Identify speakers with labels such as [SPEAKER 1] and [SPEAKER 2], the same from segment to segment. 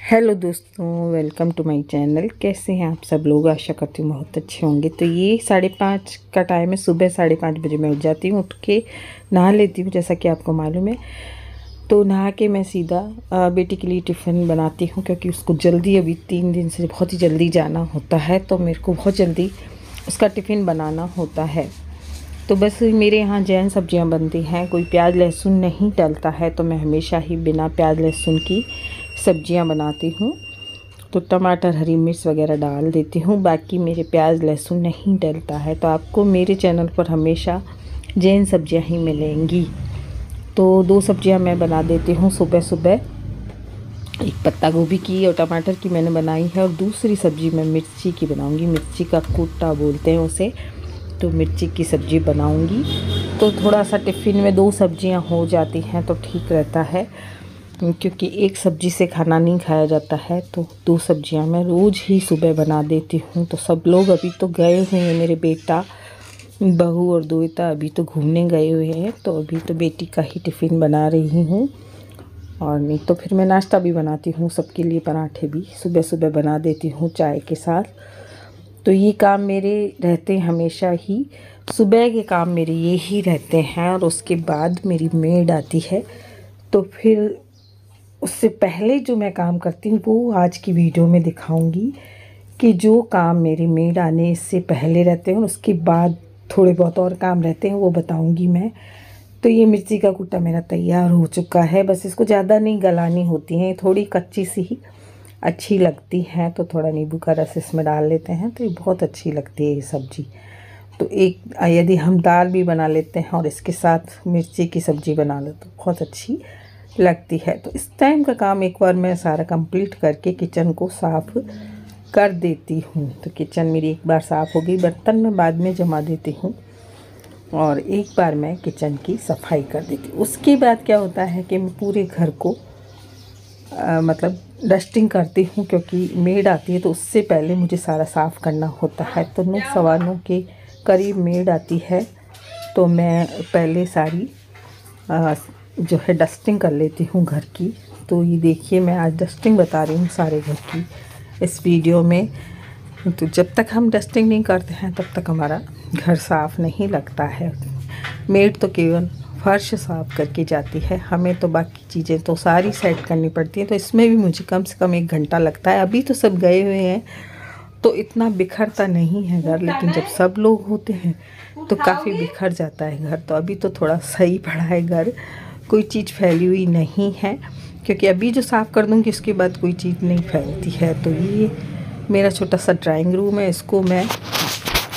[SPEAKER 1] Hello दोस्तों, welcome to my channel. कैसे हैं आप सब लोग? आशा करती हूँ बहुत अच्छे होंगे। तो ये 5:30 का टाइम है। सुबह 5:30 बजे मैं उठ जाती हूँ। उठ के नहा लेती हूँ जैसा कि आपको मालूम है। तो नहा के मैं सीधा बेटी के लिए टिफ़िन बनाती हूँ, क्योंकि उसको जल्दी अभी 3 दिन से बहुत ही जल्दी जाना होता है। तो मेरे को बहुत जल्दी उसका टिफ़िन बनाना होता है। तो बस मेरे यहाँ जैन सब्जियाँ बनती हैं, कोई प्याज लहसुन नहीं डलता है। तो मैं हमेशा ही बिना प्याज लहसुन की सब्जियाँ बनाती हूँ। तो टमाटर हरी मिर्च वगैरह डाल देती हूँ, बाकी मेरे प्याज लहसुन नहीं डलता है। तो आपको मेरे चैनल पर हमेशा जैन सब्जियाँ ही मिलेंगी। तो 2 सब्जियाँ मैं बना देती हूँ सुबह सुबह। एक पत्ता गोभी की और टमाटर की मैंने बनाई है, और दूसरी सब्ज़ी मैं मिर्ची की बनाऊँगी। मिर्ची का कोट्टा बोलते हैं उसे। तो मिर्ची की सब्ज़ी बनाऊँगी। तो थोड़ा सा टिफ़िन में 2 सब्जियाँ हो जाती हैं तो ठीक रहता है, क्योंकि एक सब्ज़ी से खाना नहीं खाया जाता है। तो 2 सब्जियां मैं रोज़ ही सुबह बना देती हूँ। तो सब लोग अभी तो गए हुए हैं, मेरे बेटा, बहू और दोता अभी तो घूमने गए हुए हैं। तो अभी तो बेटी का ही टिफ़िन बना रही हूँ, और नहीं तो फिर मैं नाश्ता भी बनाती हूँ सबके लिए। पराठे भी सुबह सुबह बना देती हूँ चाय के साथ। तो ये काम मेरे रहते हैं हमेशा ही। सुबह के काम मेरे ये ही रहते हैं, और उसके बाद मेरी मेड आती है। तो फिर उससे पहले जो मैं काम करती हूँ वो आज की वीडियो में दिखाऊंगी, कि जो काम मेरी मेड आने से पहले रहते हैं और उसके बाद थोड़े बहुत और काम रहते हैं वो बताऊंगी मैं। तो ये मिर्ची का कूटा मेरा तैयार हो चुका है। बस इसको ज़्यादा नहीं गलानी होती हैं, थोड़ी कच्ची सी ही अच्छी लगती हैं। तो थोड़ा नींबू का रस इसमें डाल लेते हैं तो ये बहुत अच्छी लगती है ये सब्ज़ी। तो एक यदि हम दाल भी बना लेते हैं और इसके साथ मिर्ची की सब्ज़ी बना लो तो बहुत अच्छी लगती है। तो इस टाइम का काम एक बार मैं सारा कंप्लीट करके किचन को साफ़ कर देती हूँ। तो किचन मेरी एक बार साफ़ हो गई, बर्तन मैं बाद में जमा देती हूँ, और एक बार मैं किचन की सफाई कर देती हूँ। उसके बाद क्या होता है कि मैं पूरे घर को मतलब डस्टिंग करती हूँ, क्योंकि मेड आती है तो उससे पहले मुझे सारा साफ़ करना होता है। तो 9-9:15 के करीब मेड आती है, तो मैं पहले सारी जो है डस्टिंग कर लेती हूँ घर की। तो ये देखिए, मैं आज डस्टिंग बता रही हूँ सारे घर की इस वीडियो में। तो जब तक हम डस्टिंग नहीं करते हैं तब तक हमारा घर साफ़ नहीं लगता है। मेड तो केवल फर्श साफ़ करके जाती है, हमें तो बाकी चीज़ें तो सारी सेट करनी पड़ती हैं। तो इसमें भी मुझे कम से कम 1 घंटा लगता है। अभी तो सब गए हुए हैं तो इतना बिखरता नहीं है घर, लेकिन जब सब लोग होते हैं तो काफ़ी बिखर जाता है घर। तो अभी तो थोड़ा सही पड़ा है घर, कोई चीज़ फैली हुई नहीं है, क्योंकि अभी जो साफ़ कर दूँगी उसके बाद कोई चीज़ नहीं फैलती है। तो ये मेरा छोटा सा ड्राइंग रूम है, इसको मैं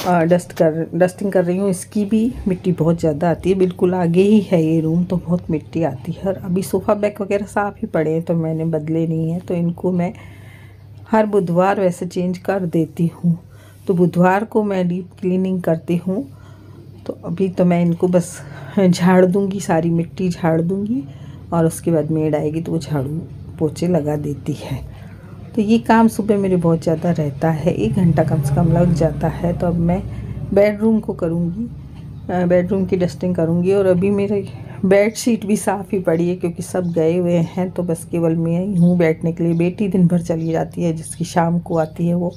[SPEAKER 1] डस्टिंग कर रही हूँ। इसकी भी मिट्टी बहुत ज़्यादा आती है, बिल्कुल आगे ही है ये रूम, तो बहुत मिट्टी आती है। और अभी सोफ़ा बैग वगैरह साफ़ ही पड़े हैं तो मैंने बदले नहीं हैं। तो इनको मैं हर बुधवार वैसे चेंज कर देती हूँ। तो बुधवार को मैं डीप क्लीनिंग करती हूँ। तो अभी तो मैं इनको बस झाड़ दूँगी, सारी मिट्टी झाड़ दूँगी, और उसके बाद मेड आएगी तो वो झाड़ू पोछे लगा देती है। तो ये काम सुबह मेरे बहुत ज़्यादा रहता है, 1 घंटा कम से कम लग जाता है। तो अब मैं बेडरूम को करूँगी, बेडरूम की डस्टिंग करूँगी। और अभी मेरे बेडशीट भी साफ़ ही पड़ी है, क्योंकि सब गए हुए हैं तो बस केवल मैं ही हूँ बैठने के लिए। बेटी दिन भर चली जाती है, जिसकी शाम को आती है वो,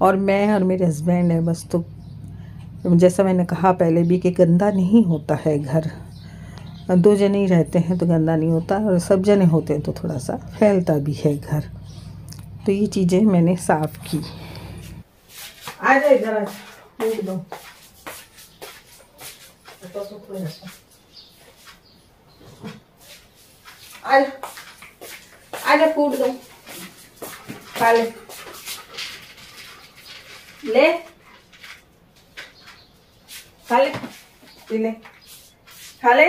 [SPEAKER 1] और मैं और मेरे हस्बैंड है बस। तो जैसा मैंने कहा पहले भी कि गंदा नहीं होता है घर, 2 जने ही रहते हैं तो गंदा नहीं होता, और सब जने होते हैं तो थोड़ा सा फैलता भी है घर। तो ये चीज़ें मैंने साफ़ की। आ जाए इधर, फूट दो आजा फूट दो, खा ले ले, खा ले, पी ले, खा ले।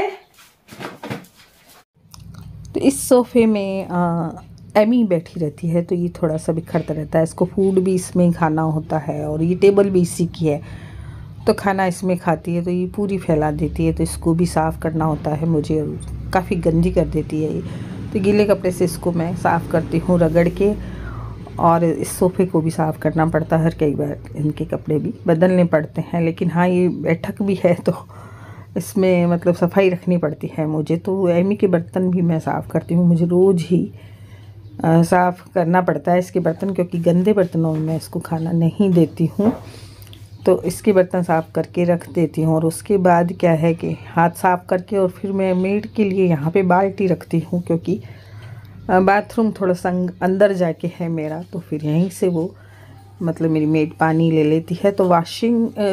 [SPEAKER 1] तो इस सोफ़े में एमी बैठी रहती है, तो ये थोड़ा सा बिखरता रहता है। इसको फूड भी इसमें ही खाना होता है, और ये टेबल भी इसी की है तो खाना इसमें खाती है, तो ये पूरी फैला देती है। तो इसको भी साफ़ करना होता है मुझे, और काफ़ी गंदी कर देती है ये। तो गीले कपड़े से इसको मैं साफ़ करती हूँ रगड़ के, और इस सोफ़े को भी साफ़ करना पड़ता है। हर कई बार इनके कपड़े भी बदलने पड़ते हैं, लेकिन हाँ ये बैठक भी है तो इसमें मतलब सफाई रखनी पड़ती है मुझे। तो एमी के बर्तन भी मैं साफ़ करती हूँ, मुझे रोज़ ही साफ़ करना पड़ता है इसके बर्तन, क्योंकि गंदे बर्तनों में मैं इसको खाना नहीं देती हूँ। तो इसके बर्तन साफ़ करके रख देती हूँ। और उसके बाद क्या है कि हाथ साफ़ करके और फिर मैं मेड के लिए यहाँ पे बाल्टी रखती हूँ, क्योंकि बाथरूम थोड़ा सा अंदर जाके है मेरा, तो फिर यहीं से वो मतलब मेरी मेड पानी ले लेती है। तो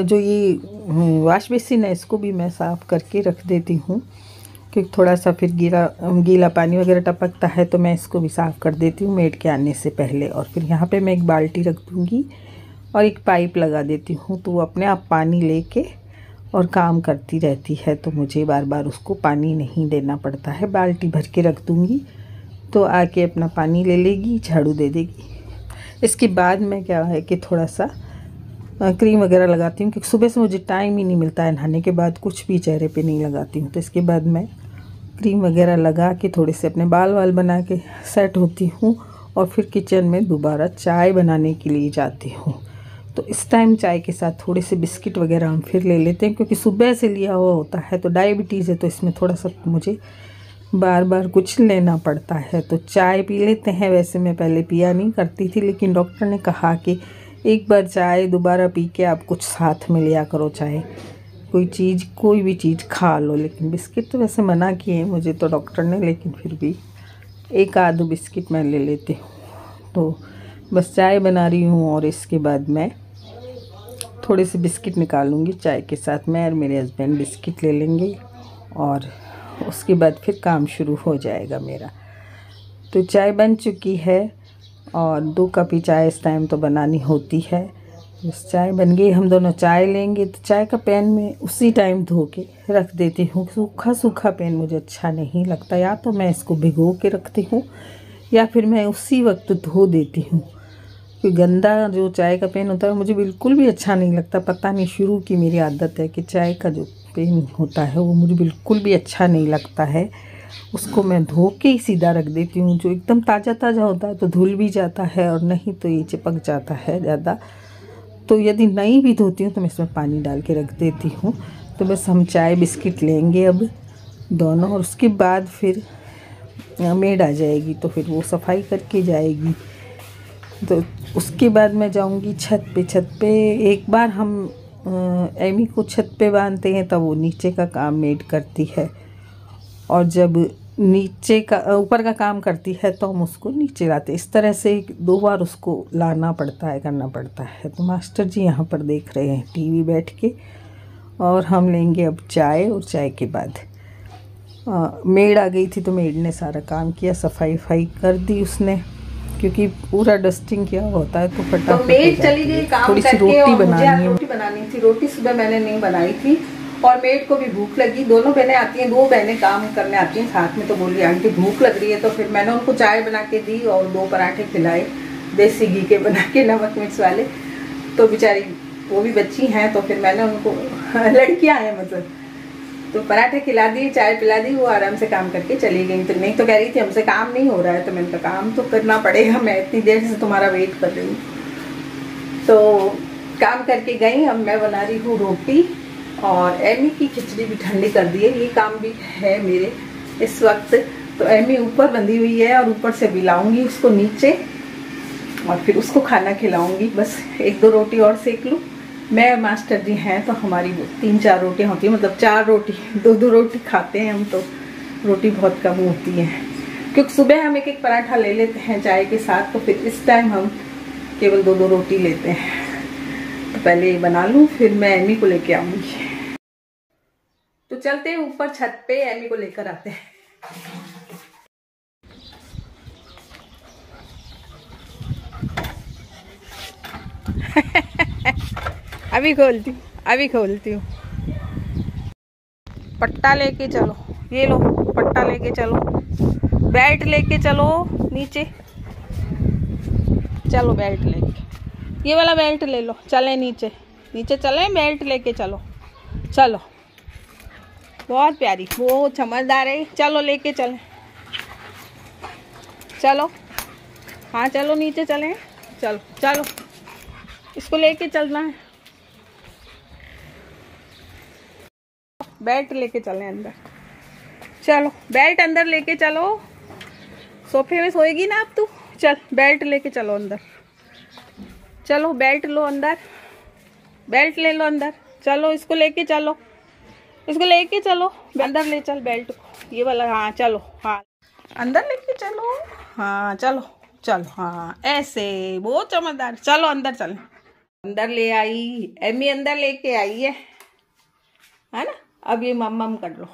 [SPEAKER 1] जो ये वाश बेसिन है इसको भी मैं साफ़ करके रख देती हूँ, क्योंकि थोड़ा सा फिर गीला पानी वगैरह टपकता है, तो मैं इसको भी साफ़ कर देती हूँ मेड के आने से पहले। और फिर यहाँ पे मैं एक बाल्टी रख दूँगी और एक पाइप लगा देती हूँ, तो वो अपने आप पानी लेके और काम करती रहती है, तो मुझे बार बार उसको पानी नहीं देना पड़ता है। बाल्टी भर के रख दूँगी तो आके अपना पानी ले लेगी, झाड़ू दे देगी। इसके बाद मैं क्या है कि थोड़ा सा क्रीम वगैरह लगाती हूँ, क्योंकि सुबह से मुझे टाइम ही नहीं मिलता है, नहाने के बाद कुछ भी चेहरे पे नहीं लगाती हूँ। तो इसके बाद मैं क्रीम वगैरह लगा के थोड़े से अपने बाल बना के सेट होती हूँ और फिर किचन में दोबारा चाय बनाने के लिए जाती हूँ। तो इस टाइम चाय के साथ थोड़े से बिस्किट वगैरह हम फिर ले लेते हैं, क्योंकि सुबह से लिया हुआ होता है, तो डायबिटीज़ है, तो इसमें थोड़ा सा मुझे बार बार कुछ लेना पड़ता है। तो चाय पी लेते हैं। वैसे मैं पहले पिया नहीं करती थी, लेकिन डॉक्टर ने कहा कि एक बार चाय दोबारा पी के आप कुछ साथ में लिया करो, चाहे कोई भी चीज़ खा लो। लेकिन बिस्किट तो वैसे मना किए मुझे तो डॉक्टर ने, लेकिन फिर भी एक आध बिस्किट मैं ले लेती हूँ। तो बस चाय बना रही हूँ और इसके बाद मैं थोड़े से बिस्किट निकालूंगी चाय के साथ। मैं और मेरे हस्बैंड बिस्किट ले लेंगे और उसके बाद फिर काम शुरू हो जाएगा मेरा। तो चाय बन चुकी है और 2 कप ही चाय इस टाइम तो बनानी होती है। बस चाय बन गई, हम दोनों चाय लेंगे। तो चाय का पैन में उसी टाइम धो के रख देती हूँ। सूखा सूखा पैन मुझे अच्छा नहीं लगता, या तो मैं इसको भिगो के रखती हूँ या फिर मैं उसी वक्त धो देती हूँ। कि गंदा जो चाय का पैन होता है मुझे बिल्कुल भी अच्छा नहीं लगता। पता नहीं, शुरू की मेरी आदत है कि चाय का जो पैन होता है वो मुझे बिल्कुल भी अच्छा नहीं लगता है। उसको मैं धो के ही सीधा रख देती हूँ। जो एकदम ताज़ा ताज़ा होता है तो धुल भी जाता है, और नहीं तो ये चिपक जाता है ज़्यादा। तो यदि नहीं भी धोती हूँ तो मैं इसमें पानी डाल के रख देती हूँ। तो बस हम चाय बिस्किट लेंगे अब दोनों, और उसके बाद फिर मेड आ जाएगी तो फिर वो सफाई करके जाएगी। तो उसके बाद मैं जाऊंगी छत पे। एक बार हम एमी को छत पे बांधते हैं तब वो नीचे का काम मेड करती है, और जब ऊपर का काम करती है तो हम उसको नीचे लाते। इस तरह से 2 बार उसको लाना पड़ता है, करना पड़ता है। तो मास्टर जी यहाँ पर देख रहे हैं टीवी बैठ के, और हम लेंगे अब चाय। और चाय के बाद मेड आ गई थी, तो मेड ने सारा काम किया, सफाई कर दी उसने, क्योंकि पूरा डस्टिंग किया होता है तो फटाफट। तो मेड चली गई काम
[SPEAKER 2] थोड़ी सी रोटी बनानी थी। रोटी सुबह मैंने नहीं बनाई थी और मेड को भी भूख लगी। दोनों बहनें आती हैं, 2 बहनें काम करने आती हैं साथ में। तो बोली आंटी भूख लग रही है, तो फिर मैंने उनको चाय बना के दी और 2 पराठे खिलाए, देसी घी के बना के, नमक मिर्च वाले। तो बेचारी वो भी बच्ची हैं, तो फिर मैंने उनको लड़कियां हैं मतलब, तो पराठे खिला दी, चाय पिला दी, वो आराम से काम करके चली गई। तो नहीं तो कह रही थी हमसे काम नहीं हो रहा है, तो मैंने कहा काम तो करना पड़ेगा, मैं इतनी देर से तुम्हारा वेट कर रही हूँ। तो काम करके गई। अब मैं बना रही हूँ रोटी, और एमी की खिचड़ी भी ठंडी कर दी है। ये काम भी है मेरे इस वक्त। तो एमी ऊपर बंधी हुई है और ऊपर से बिलाऊंगी उसको नीचे, और फिर उसको खाना खिलाऊंगी। बस 1-2 रोटी और सेक लूँ। मैं मास्टर जी हैं तो हमारी 3-4 रोटियाँ होती हैं, मतलब 4 रोटी, 2-2 रोटी खाते हैं हम। तो रोटी बहुत कम होती है, क्योंकि सुबह हम 1-1 पराठा ले लेते हैं चाय के साथ। तो फिर इस टाइम हम केवल 2-2 रोटी लेते हैं। तो पहले ये बना लूँ, फिर मैं एमी को लेके आऊँगी। तो चलते हैं ऊपर छत पे, एमी को लेकर आते हैं। अभी खोलती हूँ। पट्टा लेके चलो, ये लो पट्टा लेके चलो, बेल्ट लेके चलो नीचे, चलो बेल्ट लेके, ये वाला बेल्ट ले लो, चले नीचे चले, बेल्ट लेके चलो। बहुत प्यारी, वो समझदार है। चलो लेके चलो, हाँ चलो नीचे चलें, चलो इसको लेके चलना है। बेल्ट लेके चलें अंदर, चलो बेल्ट अंदर लेके चलो। सोफे में सोएगी ना अब तू? चल बेल्ट लेके चलो अंदर, चलो बेल्ट लो अंदर, बेल्ट ले लो अंदर, चलो इसको लेके चलो, इसको लेके चलो अंदर ले चल बेल्ट को, ये वाला। हाँ चलो, हाँ अंदर लेके चलो, हाँ चलो चलो, हाँ ऐसे, बहुत चमकदार। चलो अंदर चल, अंदर ले आई एमी, अंदर लेके आई है ना। अब ये मम कर लो।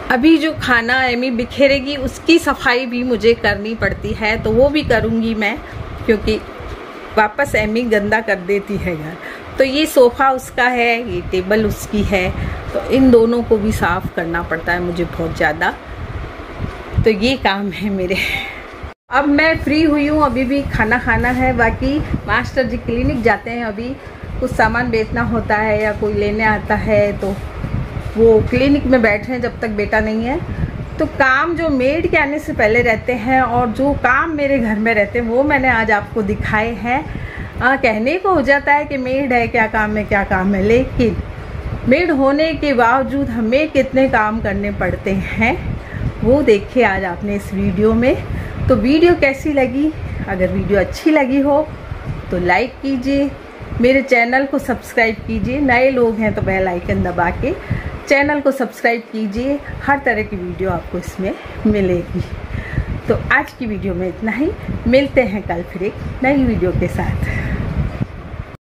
[SPEAKER 2] अभी जो खाना एमी बिखेरेगी उसकी सफाई भी मुझे करनी पड़ती है, तो वो भी करूँगी मैं, क्योंकि वापस एमी गंदा कर देती है घर। तो ये सोफ़ा उसका है, ये टेबल उसकी है, तो इन दोनों को भी साफ़ करना पड़ता है मुझे बहुत ज़्यादा। तो ये काम है मेरे। अब मैं फ्री हुई हूँ, अभी भी खाना खाना है। बाकी मास्टर जी क्लिनिक जाते हैं, अभी कुछ सामान बेचना होता है या कोई लेने आता है, तो वो क्लिनिक में बैठे हैं जब तक बेटा नहीं है। तो काम जो मेड के आने से पहले रहते हैं और जो काम मेरे घर में रहते हैं वो मैंने आज आपको दिखाए हैं। कहने को हो जाता है कि मेड है, क्या काम है क्या काम है, लेकिन मेड होने के बावजूद हमें कितने काम करने पड़ते हैं वो देखिए आज आपने इस वीडियो में। तो वीडियो कैसी लगी? अगर वीडियो अच्छी लगी हो तो लाइक कीजिए, मेरे चैनल को सब्सक्राइब कीजिए, नए लोग हैं तो बेल आइकन दबा के चैनल को सब्सक्राइब कीजिए। हर तरह की वीडियो आपको इसमें मिलेगी। तो आज की वीडियो में इतना ही, मिलते हैं कल फिर एक नई वीडियो के साथ।